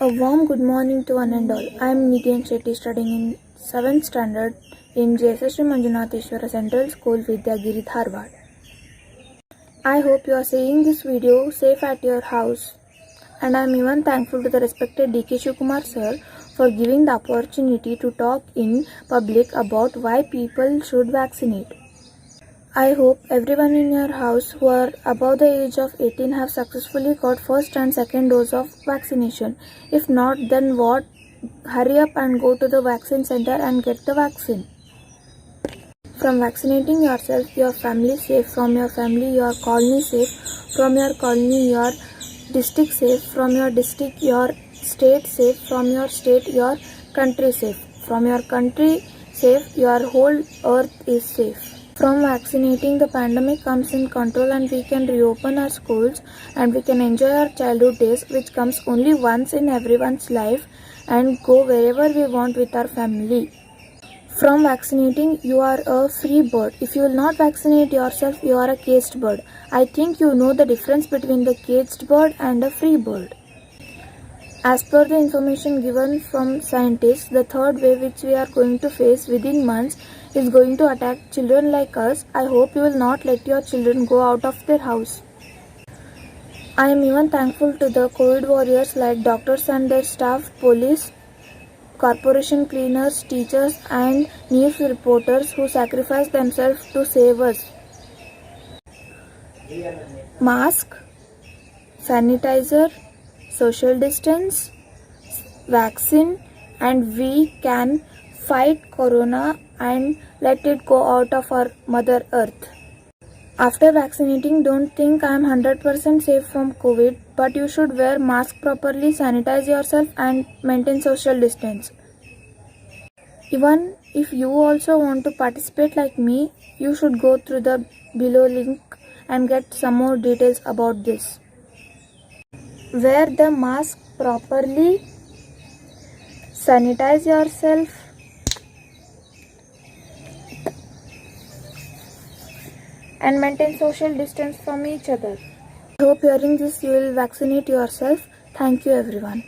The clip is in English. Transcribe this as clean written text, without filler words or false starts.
A warm good morning to one and all. I am Nidhi N Shetty, studying in 7th standard in JSS Sri Manjunatheshwara Central School, Vidyagiri, Dharwad. I hope you are seeing this video safe at your house. And I am even thankful to the respected Shivkumar sir for giving the opportunity to talk in public about why people should vaccinate. I hope everyone in your house who are above the age of 18 have successfully got first and second dose of vaccination. If not, then what? Hurry up and go to the vaccine center and get the vaccine. From vaccinating yourself, your family safe. From your family, your colony safe. From your colony, your district safe. From your district, your state safe. From your state, your country safe. From your country safe, your whole earth is safe. From vaccinating, the pandemic comes in control and we can reopen our schools and we can enjoy our childhood days, which comes only once in everyone's life, and go wherever we want with our family. From vaccinating, you are a free bird. If you will not vaccinate yourself, you are a caged bird. I think you know the difference between the caged bird and a free bird. As per the information given from scientists, the third wave which we are going to face within months is going to attack children like us. I hope you will not let your children go out of their house. I am even thankful to the COVID warriors like doctors and their staff, police, corporation cleaners, teachers and news reporters who sacrifice themselves to save us. Mask, sanitizer, social distance, vaccine, and we can fight corona and let it go out of our mother earth. After vaccinating, don't think I am 100% safe from COVID, but you should wear mask properly, sanitize yourself and maintain social distance. Even if you also want to participate like me, you should go through the below link and get some more details about this. Wear the mask properly, sanitize yourself, and maintain social distance from each other. I hope hearing this you will vaccinate yourself. Thank you everyone.